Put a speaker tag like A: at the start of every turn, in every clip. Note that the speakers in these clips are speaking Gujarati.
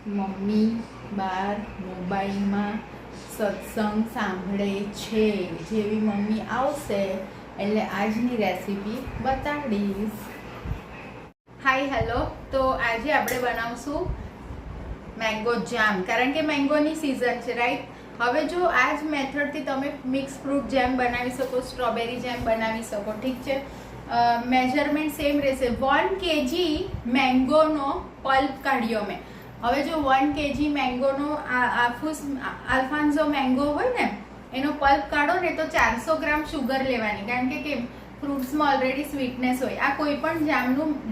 A: મમ્મી બાર મોબાઈલમાં સત્સંગ સાંભળે છે. જેવી મમ્મી આવશે એટલે આજની રેસીપી બતાડીશ. Hi hello. તો આજે આપણે બનાવશું મેંગો જામ, કારણ કે મેંગોની સિઝન છે, રાઈટ. હવે જો આ જ મેથડથી તમે મિક્સ ફ્રૂટ જેમ બનાવી શકો, સ્ટ્રોબેરી જેમ બનાવી શકો, ઠીક છે. મેજરમેન્ટ સેમ રહેશે. 1 kg મેંગોનો પલ્પ કાઢ્યો મેં. હવે જો 1 kg મેંગોનો આલ્ફાન્સો મેંગો હોય ને એનો પલ્પ કાઢો ને તો 400 ગ્રામ શુગર લેવાની, કારણ કે કેમ ફ્રૂટ્સમાં ઓલરેડી સ્વીટનેસ હોય. આ કોઈ પણ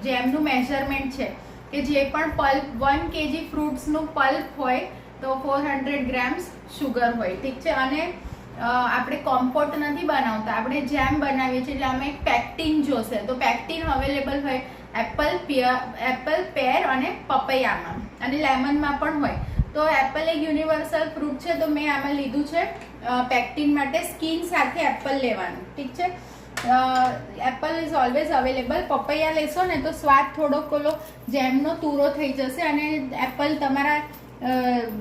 A: જેમનું મેજરમેન્ટ છે કે જે પણ પલ્પ 1 kg ફ્રૂટ્સનું પલ્પ હોય તો 400 ગ્રામ્સ શુગર હોય, ઠીક છે. અને આપણે કોમ્પોટ નથી બનાવતા, આપણે જેમ બનાવીએ છીએ એટલે અમે એક પેક્ટિન જોશે. તો પેક્ટિન અવેલેબલ હોય એપલ, પેર અને પપૈયામાં, અને લેમનમાં પણ હોય. તો એપલ એક યુનિવર્સલ ફ્રૂટ છે, તો મેં આમાં લીધું છે પેક્ટિન માટે. સ્કીન સાથે એપલ લેવાનું, ઠીક છે. Apple is always available. પપૈયા લેશો ને તો સ્વાદ થોડોક ઓલો જેમનો તૂરો થઈ જશે, અને એપલ તમારા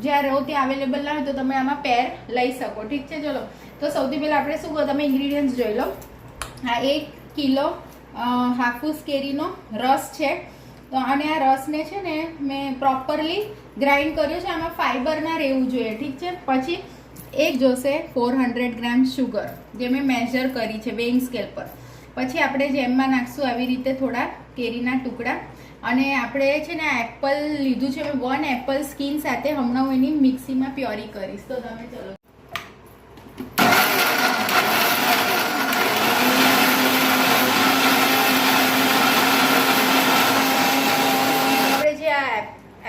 A: જ્યાં રહો ત્યાં અવેલેબલ ના હોય તો તમે આમાં પેર લઈ શકો, ઠીક છે. ચલો, તો સૌથી પહેલાં આપણે શું કહો, તમે ઇન્ગ્રીડિયન્ટ્સ જોઈ લો. આ 1 કિલો હાફૂસ કેરીનો રસ છે. તો અને આ રસને છે ને મેં પ્રોપરલી ગ્રાઇન્ડ કર્યો છે. આમાં ફાઈબર ના રહેવું જોઈએ, ઠીક છે. પછી એક જોશે 400 ગ્રામ શુગર, જે મેં મેજર કરી છે વેઇંગ સ્કેલ પર. પછી આપણે જેમમાં નાખશું આવી રીતે થોડા કેરીના ટુકડા. અને આપણે છે ને એપલ લીધું છે મેં 1 એપલ સ્કીન સાથે. હમણાં હું એની મિક્સીમાં પ્યોરી કરીશ. તો તમે ચલો, આપણે જે આ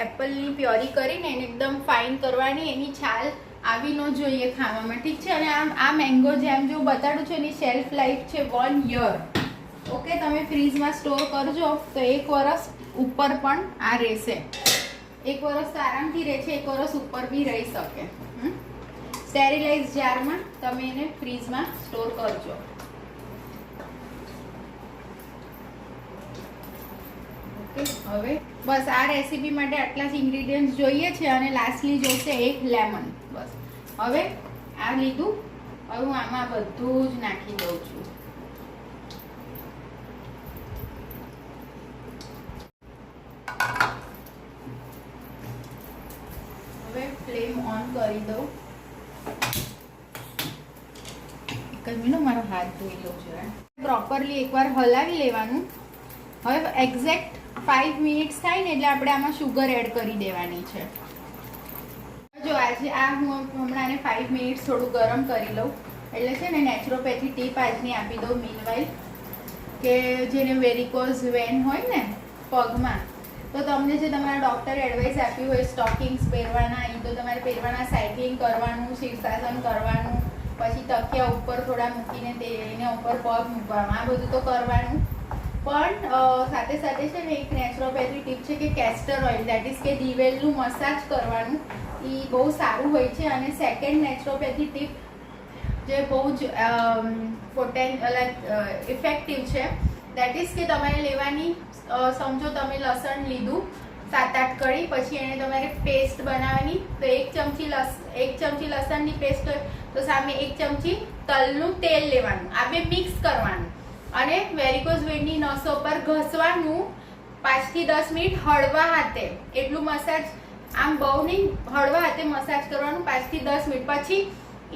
A: એપલની પ્યોરી કરીને એને એકદમ ફાઇન કરવાની. એની છાલ આવી ન જોઈએ ખાવામાં, ઠીક છે. અને આ મેંગો જેમ જો બતાડું છું એની શેલ્ફ લાઈફ છે 1 યર. ઓકે, તમે ફ્રીજમાં સ્ટોર કરજો તો 1 વર્ષ ઉપર પણ આ રહેશે. 1 વર્ષ તો આરામથી રહે છે, 1 વર્ષ ઉપર બી રહી શકે. સ્ટેરિલાઇઝ જારમાં તમે એને ફ્રીજમાં સ્ટોર કરજો. ઓકે, હવે બસ આ રેસીપી માટે આટલા જ ઇન્ગ્રીડિયન્ટ્સ જોઈએ છે. અને લાસ્ટલી જોઈશે 1 લેમન. બસ હવે આ લીધું. હવે હું આમાં બધું જ નાખી દઉં છું. હવે ફ્લેમ ઓન કરી દઉં. એક જ મિનિટ, મારો હાથ ધોઈ લઉં છે. પ્રોપરલી એકવાર હલાવી લેવાનું. હવે એક્ઝેક્ટ 5 મિનિટ્સ થાય ને એટલે આપણે આમાં શુગર એડ કરી દેવાની છે. જો આજે આ હું હમણાં 5 મિનિટ્સ થોડું ગરમ કરી લઉં. એટલે છે ને નેચરોપેથી ટીપ આજની આપી દઉં મીનવાઇલ, કે જેને વેરિકોઝ વેન હોય ને પગમાં, તો તમને જે તમારા ડૉક્ટરે એડવાઇસ આપી હોય સ્ટોકિંગ્સ પહેરવાના, એ તો તમારે પહેરવાના. સાયકલિંગ કરવાનું, શીર્ષાસન કરવાનું, પછી તકિયા ઉપર થોડા મૂકીને એના ઉપર પગ મૂકવાનું, આ બધું તો કરવાનું. પણ સાથે સાથે છે ને એક નેચરોપેથી ટીપ છે કે કેસ્ટર ઓઇલ, દેટ ઇઝ કે દિવેલનું મસાજ કરવાનું. એ બહુ સારું હોય છે. અને સેકન્ડ નેચરોપેથી ટીપ જે બહુ જ ઇફેક્ટિવ છે, દેટ ઇઝ કે તમારે લેવાની, સમજો તમે લસણ લીધું 7-8 કળી, પછી એને તમારે પેસ્ટ બનાવવાની. તો 1 ચમચી લસણની પેસ્ટ હોય તો સામે 1 ચમચી તલનું તેલ લેવાનું. આ બે મિક્સ કરવાનું અને વેરિકોઝ વેનની નસો પર ઘસવાનું 5 થી 10 મિનિટ હળવા હાથે. એટલું મસાજ, આમ બહુ નહીં, હળવા હાથે મસાજ કરવાનું 5 થી 10 મિનિટ. પછી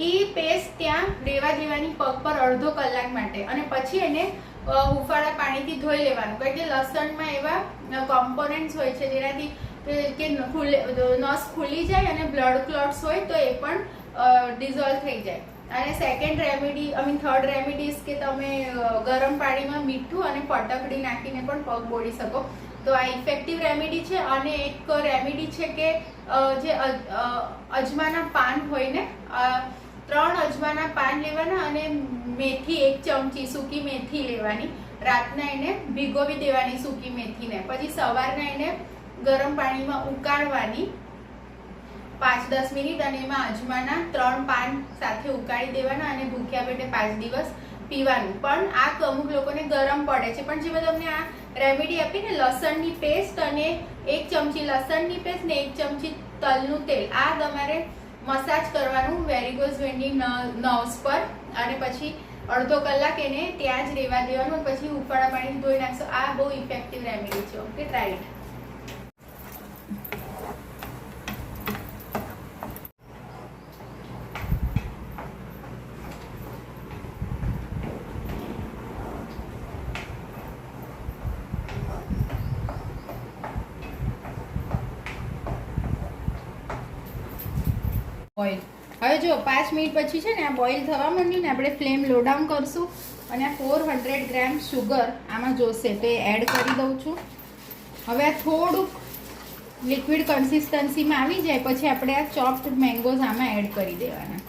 A: એ પેસ્ટ ત્યાં રહેવા દેવાની પગ પર અડધો કલાક માટે. અને પછી એને હુંફાળા પાણીથી ધોઈ લેવાનું, કારણ કે લસણમાં એવા કોમ્પોનન્ટ્સ હોય છે જેનાથી કે નસ ખુલી જાય અને બ્લડ ક્લોટ્સ હોય તો એ પણ ડિઝોલ્વ થઈ જાય. અને સેકન્ડ રેમેડી, થર્ડ રેમેડીઝ કે તમે ગરમ પાણીમાં મીઠું અને ફટકડી નાખીને પણ પગ બોળી શકો. તો આ ઇફેક્ટિવ રેમેડી છે. અને એક રેમેડી છે કે જે અજમાના પાન હોય ને, 3 અજમાના પાન લેવાના અને મેથી 1 ચમચી સૂકી મેથી લેવાની. રાતના એને ભીગોવી દેવાની સૂકી મેથીને. પછી સવારના એને ગરમ પાણીમાં ઉકાળવાની 5-10 મિનિટ, અને એમાં અજમાના 3 પાન સાથે ઉકાળી દેવાના અને ભૂખ્યા પેટે 5 દિવસ પીવાનું. પણ આ અમુક લોકોને ગરમ પડે છે, પણ જેમાં તમને આ રેમેડી આપીને લસણની પેસ્ટ અને 1 ચમચી લસણની પેસ્ટ ને 1 ચમચી તલનું તેલ આ તમારે મસાજ કરવાનું વેરીગોઝ વેનની નર્વ્સ પર અને પછી અડધો કલાક એને ત્યાં જ રહેવા દેવાનું અને પછી ઉફાળા પાણી ધોઈ નાખશો. આ બહુ ઇફેક્ટિવ રેમેડી છે. Okay, try it. બોઇલ હવે જો 5 મિનિટ પછી છે ને આ બોઇલ થવા માંડ્યું ને આપણે ફ્લેમ લો ડાઉન કરશું અને 400 ગ્રામ સુગર આમાં જોશે તો એ એડ કરી દઉં છું. હવે આ થોડુંક લિક્વિડ કન્સિસ્ટન્સીમાં આવી જાય પછી આપણે આ ચોપ્ડ મેંગોઝ આમાં એડ કરી દેવાના.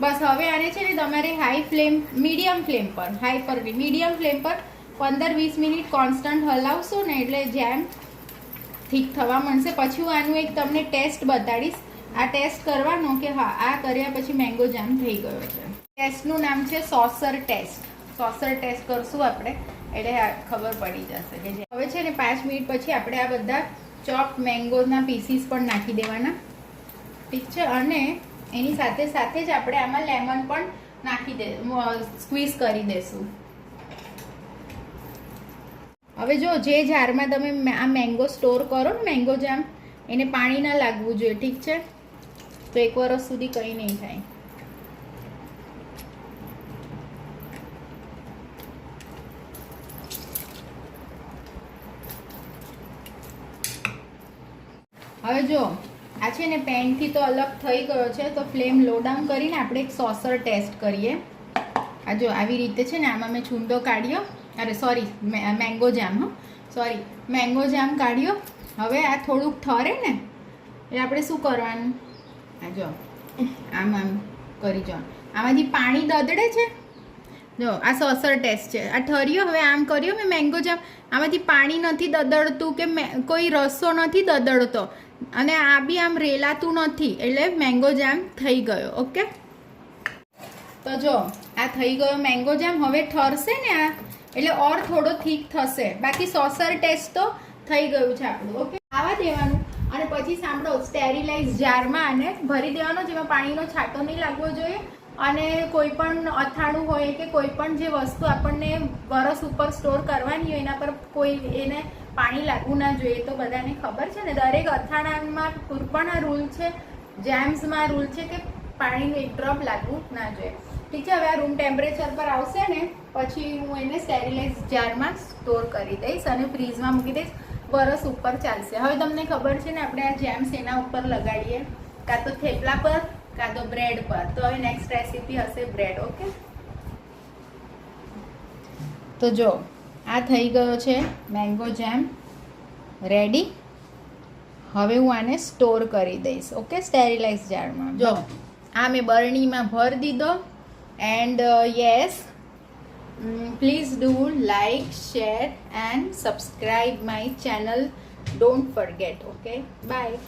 A: બસ હવે આને છે ને તમારે મીડિયમ ફ્લેમ પર 15-20 મિનિટ કોન્સ્ટન્ટ હલાવશો ને એટલે જેમ થીક થવા માંડશે. પછી હું આનું એક તમને ટેસ્ટ બતાડીશ. આ ટેસ્ટ કરવાનો કે હા આ કર્યા પછી મેંગો જામ થઈ ગયો છે. ટેસ્ટનું નામ છે સોસર ટેસ્ટ. સોસર ટેસ્ટ કરશું આપણે એટલે ખબર પડી જશે કે હવે છે ને 5 મિનિટ પછી આપણે આ બધા ચોપ મેંગોના પીસીસ પણ નાખી દેવાના. ઠીક છે. અને એની સાથે સાથે જ આપણે આમાં લેમન પણ સ્ક્વીઝ કરી દેશું. હવે જો જે જારમાં તમે આ મેંગો સ્ટોર કરો ને મેંગો જામ એને પાણી ના લાગવું જોઈએ. ઠીક છે. તો 1 વર્ષ સુધી કંઈ નહીં થાય. હવે જો આ છે ને પેનથી તો અલગ થઈ ગયો છે તો ફ્લેમ લો ડાઉન કરીને આપણે એક સોસર ટેસ્ટ કરીએ. આ જો આવી રીતે છે ને આમાં મેં છુંદો કાઢ્યો. અરે સોરી મેંગો જામ કાઢ્યો. હવે આ થોડુંક ઠરે ને એટલે આપણે શું કરવાનું આ જો આમ કરી જો આમાંથી પાણી દદડે છે. જો આ સોસર ટેસ્ટ છે. આ ઠર્યો. હવે આમ કર્યો મેં મેંગો જામ આમાંથી પાણી નથી દદડતું કે કોઈ રસો નથી દદડતો અને આ બી આમ રેલાતું નથી એટલે મેંગો જામ થઈ ગયો. ઓકે, તો જો આ થઈ ગયો મેંગો જામ. હવે ઠરશે ને આ એટલે ઓર થોડો થીક થશે. બાકી સોસર ટેસ્ટ તો થઈ ગયું છે આપણું. ઓકે, આવા દેવાનું અને પછી સાંભળો સ્ટેરિલાઇઝ જારમાં આને ભરી દેવાનો જેમાં પાણીનો છાંટો નહીં લાગવો જોઈએ અને કોઈ પણ અથાણું હોય કે કોઈ પણ જે વસ્તુ આપણને વરસ ઉપર સ્ટોર કરવાની હોય એના પર કોઈ એને પાણી લાગવું ના જોઈએ. તો બધાને ખબર છે ને દરેક અથાણામાં પણ આ રૂલ છે, જેમ્સમાં રૂલ છે કે પાણીનું એક ડ્રોપ લાગવું ના જોઈએ. ઠીક છે. હવે આ રૂમ ટેમ્પરેચર પર આવશે ને પછી હું એને સ્ટેરિલાઇઝ જારમાં સ્ટોર કરી દઈશ અને ફ્રીઝમાં મૂકી દઈશ. વરસ ઉપર ચાલશે. હવે તમને ખબર છે ને આપણે આ જેમ્સ એના ઉપર લગાડીએ કાં તો થેપલા પર કાં તો બ્રેડ પર. તો હવે નેક્સ્ટ રેસીપી હશે બ્રેડ. ઓકે, તો જો આ થઈ ગયો છે મેંગો જેમ રેડી. હવે હું આને સ્ટોર કરી દઈશ. ઓકે, સ્ટેરિલાઇઝ જારમાં. જો આ મેં બરણીમાં ભરી દીધો. And yes, please do like, share and subscribe my channel. Don't forget. Okay, bye.